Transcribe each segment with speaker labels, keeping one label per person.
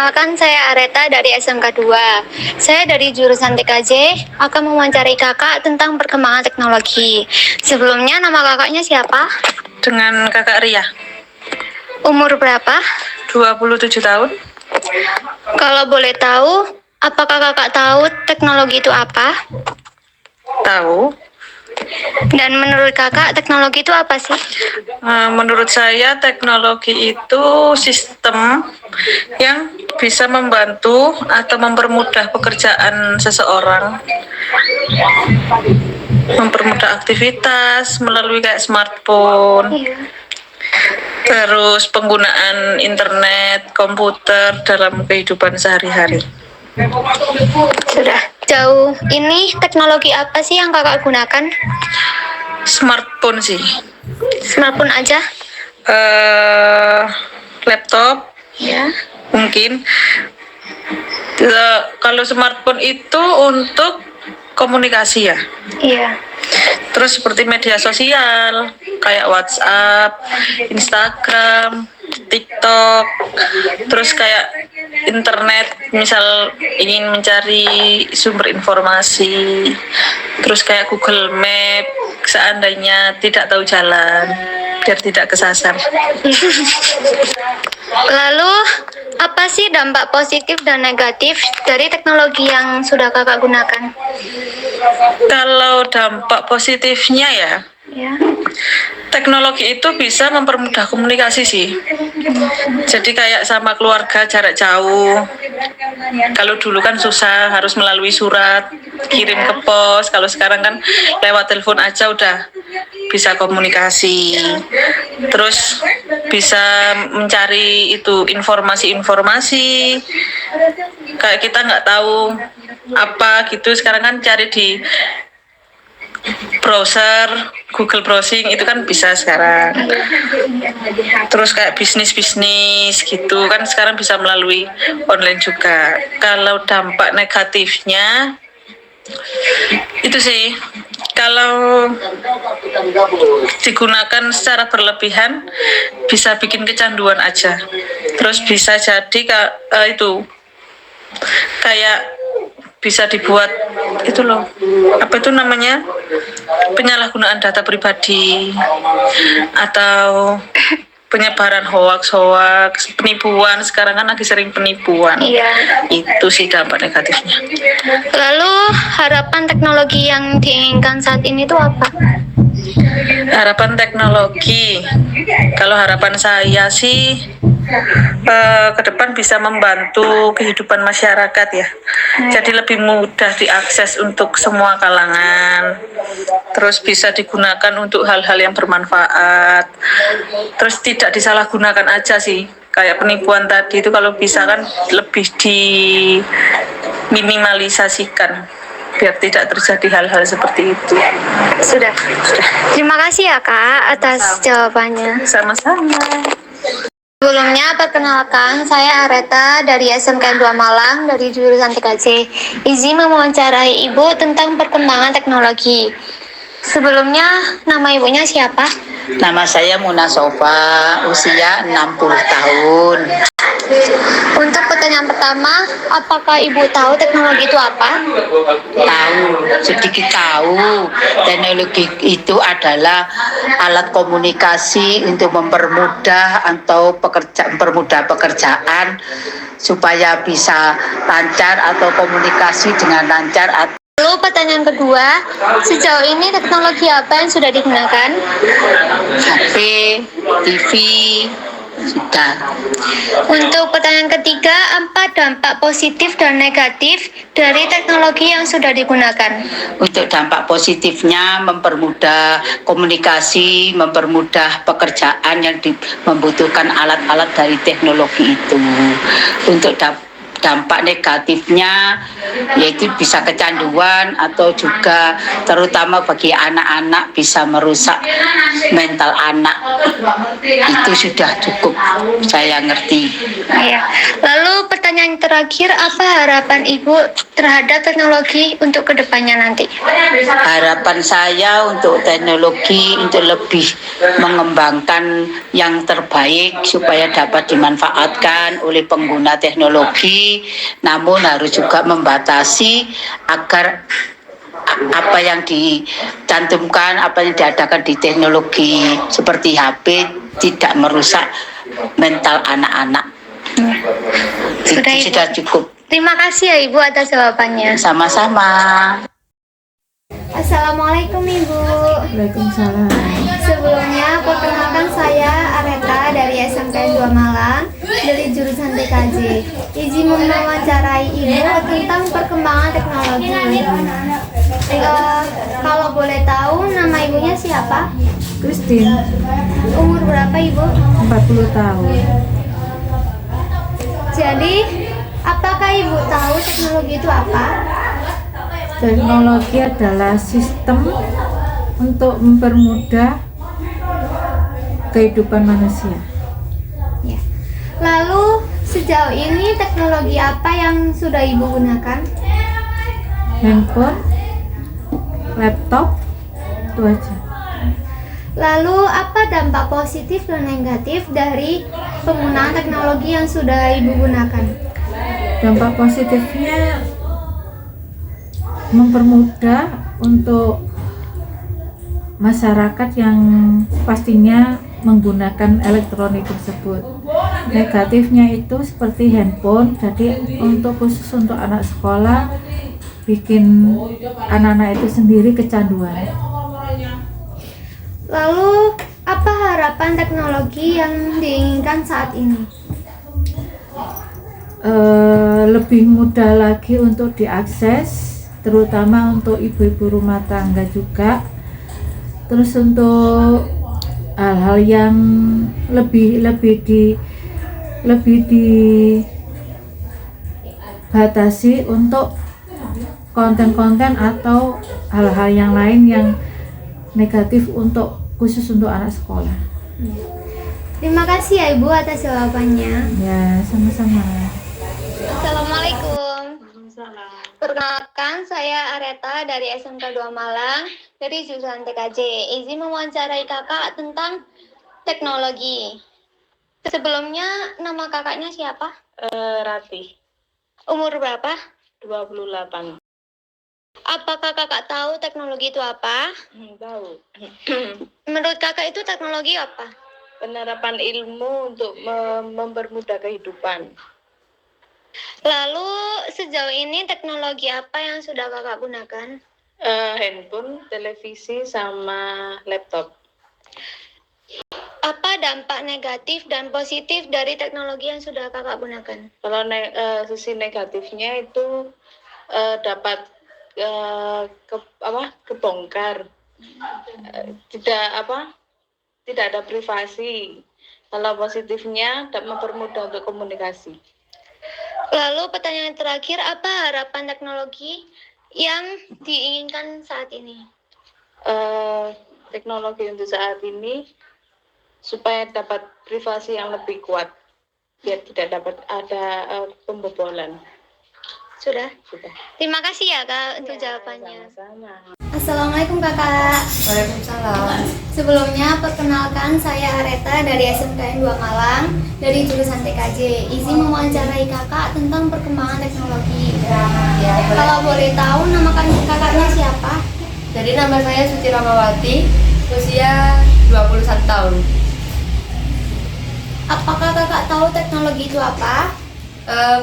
Speaker 1: Perkenalkan, saya Areta dari SMK 2. Saya dari jurusan TKJ, akan mewawancarai kakak tentang perkembangan teknologi. Sebelumnya, nama kakaknya siapa?
Speaker 2: Dengan kakak Ria.
Speaker 1: Umur berapa?
Speaker 2: 27 tahun.
Speaker 1: Kalau boleh tahu, apakah kakak tahu teknologi itu apa?
Speaker 2: Tahu.
Speaker 1: Dan menurut kakak, teknologi itu apa sih?
Speaker 2: Menurut saya teknologi itu sistem yang bisa membantu atau mempermudah pekerjaan seseorang, mempermudah aktivitas melalui kayak smartphone, terus penggunaan internet, komputer dalam kehidupan sehari-hari.
Speaker 1: Sudah. Jauh ini teknologi apa sih yang kakak gunakan?
Speaker 2: Smartphone sih.
Speaker 1: Smartphone aja?
Speaker 2: Laptop.
Speaker 1: Ya.
Speaker 2: Mungkin. Kalau smartphone itu untuk komunikasi ya.
Speaker 1: Iya.
Speaker 2: Terus seperti media sosial, kayak WhatsApp, Instagram, TikTok, terus kayak internet, misal ingin mencari sumber informasi, terus kayak Google Map, seandainya tidak tahu jalan, biar tidak kesasar.
Speaker 1: Lalu, apa sih dampak positif dan negatif dari teknologi yang sudah kakak gunakan?
Speaker 2: Kalau dampak positifnya ya, teknologi itu bisa mempermudah komunikasi sih. Jadi kayak sama keluarga jarak jauh. Kalau dulu kan susah, harus melalui surat, kirim ke pos. Kalau sekarang kan lewat telepon aja udah bisa komunikasi. Terus bisa mencari itu informasi-informasi. Kayak kita nggak tahu apa gitu, sekarang kan cari di browser, Google browsing itu kan bisa sekarang. Terus kayak bisnis gitu kan sekarang bisa melalui online juga. Kalau dampak negatifnya itu sih, kalau digunakan secara berlebihan bisa bikin kecanduan aja. Terus bisa jadi itu kayak bisa dibuat itu loh, apa itu namanya, penyalahgunaan data pribadi atau penyebaran hoax, penipuan. Sekarang kan lagi sering penipuan.
Speaker 1: Iya.
Speaker 2: Itu sih dampak negatifnya.
Speaker 1: Lalu, harapan teknologi yang diinginkan saat ini itu apa?
Speaker 2: Harapan teknologi, kalau harapan saya sih ke depan bisa membantu kehidupan masyarakat ya. Jadi lebih mudah diakses untuk semua kalangan. Terus bisa digunakan untuk hal-hal yang bermanfaat. Terus tidak disalahgunakan aja sih. Kayak penipuan tadi itu kalau bisa kan lebih diminimalisasikan biar tidak terjadi hal-hal seperti itu.
Speaker 1: Sudah. Terima kasih ya Kak atas jawabannya.
Speaker 2: Sama-sama.
Speaker 1: Sebelumnya, perkenalkan, saya Areta dari SMK 2 Malang dari jurusan TKJ. Izin mewawancarai Ibu tentang perkembangan teknologi. Sebelumnya, nama Ibunya siapa?
Speaker 3: Nama saya Muna Sofa, usia 60 tahun.
Speaker 1: Untuk pertanyaan pertama, apakah Ibu tahu teknologi itu apa?
Speaker 3: Tahu, sedikit tahu. Teknologi itu adalah alat komunikasi untuk mempermudah atau mempermudah pekerjaan supaya bisa lancar atau komunikasi dengan lancar.
Speaker 1: Lalu pertanyaan kedua, sejauh ini teknologi apa yang sudah digunakan?
Speaker 3: HP, TV, sudah.
Speaker 1: Untuk pertanyaan ketiga, apa dampak positif dan negatif dari teknologi yang sudah digunakan?
Speaker 3: Untuk dampak positifnya mempermudah komunikasi, mempermudah pekerjaan yang membutuhkan alat-alat dari teknologi itu. Untuk dampak negatifnya yaitu bisa kecanduan atau juga terutama bagi anak-anak bisa merusak mental anak. Itu sudah cukup saya ngerti.
Speaker 1: Iya. Lalu pertanyaan terakhir, apa harapan Ibu terhadap teknologi untuk kedepannya nanti?
Speaker 3: Harapan saya untuk teknologi untuk lebih mengembangkan yang terbaik supaya dapat dimanfaatkan oleh pengguna teknologi, namun harus juga membatasi agar apa yang dicantumkan, apa yang diadakan di teknologi seperti HP tidak merusak mental anak-anak.
Speaker 1: Sudah, Ibu.
Speaker 3: Sudah cukup.
Speaker 1: Terima kasih ya Ibu atas jawabannya.
Speaker 3: Sama-sama.
Speaker 1: Assalamualaikum Ibu.
Speaker 4: Waalaikumsalam.
Speaker 1: Sebelumnya perkenalkan saya Areta dari SMK 2 Malang dari jurusan TKJ. Izin mewawancarai Ibu tentang perkembangan teknologi. Kalau boleh tahu nama ibunya siapa?
Speaker 4: Christine,
Speaker 1: Umur berapa Ibu?
Speaker 4: 40 tahun.
Speaker 1: Jadi, apakah Ibu tahu teknologi itu apa?
Speaker 4: Teknologi adalah sistem untuk mempermudah kehidupan manusia.
Speaker 1: Ya. Lalu, sejauh ini teknologi apa yang sudah Ibu gunakan?
Speaker 4: Handphone, laptop, itu aja.
Speaker 1: Lalu, apa dampak positif dan negatif dari penggunaan teknologi yang sudah Ibu gunakan?
Speaker 4: Dampak positifnya mempermudah untuk masyarakat yang pastinya menggunakan elektronik tersebut. Negatifnya itu seperti handphone, jadi khusus untuk anak sekolah bikin anak-anak itu sendiri kecanduan.
Speaker 1: Lalu, apa harapan teknologi yang diinginkan saat ini?
Speaker 4: Lebih mudah lagi untuk diakses, terutama untuk ibu-ibu rumah tangga juga. Terus untuk hal-hal yang lebih dibatasi untuk konten-konten atau hal-hal yang lain yang negatif khusus untuk anak sekolah.
Speaker 1: Terima kasih ya Ibu atas jawabannya.
Speaker 4: Ya, sama-sama.
Speaker 1: Assalamualaikum. Perkenalkan, saya Areta dari SMK 2 Malang dari jurusan TKJ. Izin mewawancarai kakak tentang teknologi. Sebelumnya, nama kakaknya siapa?
Speaker 2: Ratih,
Speaker 1: Umur berapa?
Speaker 2: 28.
Speaker 1: Apakah kakak tahu teknologi itu apa?
Speaker 2: Tahu.
Speaker 1: Menurut kakak itu teknologi apa?
Speaker 2: Penerapan ilmu untuk mempermudah kehidupan.
Speaker 1: Lalu, sejauh ini teknologi apa yang sudah kakak gunakan?
Speaker 2: Handphone, televisi, sama laptop.
Speaker 1: Apa dampak negatif dan positif dari teknologi yang sudah kakak gunakan?
Speaker 2: Kalau sisi negatifnya itu dapat kebongkar, tidak ada privasi. Kalau positifnya dapat mempermudah untuk komunikasi.
Speaker 1: Lalu pertanyaan terakhir, apa harapan teknologi yang diinginkan saat ini?
Speaker 2: Teknologi untuk saat ini supaya dapat privasi yang lebih kuat, biar tidak dapat ada pembobolan.
Speaker 1: Sudah?
Speaker 2: Sudah.
Speaker 1: Terima kasih ya Kak untuk jawabannya.
Speaker 2: Sama-sama.
Speaker 1: Assalamualaikum Kakak.
Speaker 4: Waalaikumsalam.
Speaker 1: Sebelumnya perkenalkan saya Areta dari SMK 2 Malang dari jurusan TKJ. Izin mewawancarai kakak tentang perkembangan teknologi. Kalau boleh tahu nama kakaknya siapa?
Speaker 5: Jadi nama saya Suci Ramawati, usia 21 tahun.
Speaker 1: Apakah kakak tahu teknologi itu apa?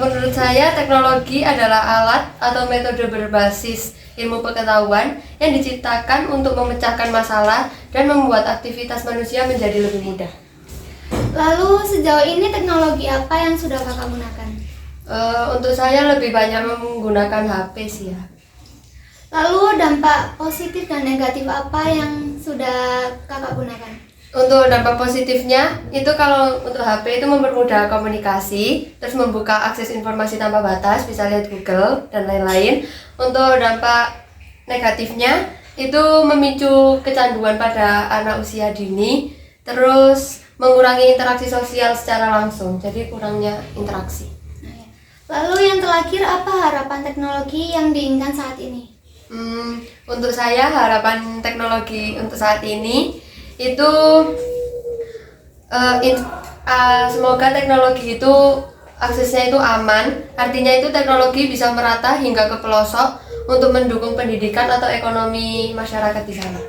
Speaker 5: Menurut saya teknologi adalah alat atau metode berbasis ilmu pengetahuan yang diciptakan untuk memecahkan masalah dan membuat aktivitas manusia menjadi lebih mudah.
Speaker 1: Lalu sejauh ini teknologi apa yang sudah kakak gunakan?
Speaker 5: Untuk saya lebih banyak menggunakan HP sih ya.
Speaker 1: Lalu dampak positif dan negatif apa yang sudah kakak gunakan?
Speaker 5: Untuk dampak positifnya itu kalau untuk HP itu mempermudah komunikasi, terus membuka akses informasi tanpa batas, bisa lihat Google dan lain-lain. Untuk dampak negatifnya itu memicu kecanduan pada anak usia dini, terus mengurangi interaksi sosial secara langsung, jadi kurangnya interaksi.
Speaker 1: Lalu yang terakhir, apa harapan teknologi yang diinginkan saat ini?
Speaker 5: Untuk saya harapan teknologi untuk saat ini itu semoga teknologi itu aksesnya itu aman, artinya itu teknologi bisa merata hingga ke pelosok untuk mendukung pendidikan atau ekonomi masyarakat di sana.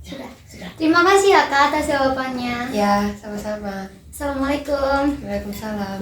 Speaker 1: Sudah. Terima kasih ya Kak atas jawabannya.
Speaker 5: Ya, sama-sama.
Speaker 1: Assalamualaikum.
Speaker 5: Waalaikumsalam.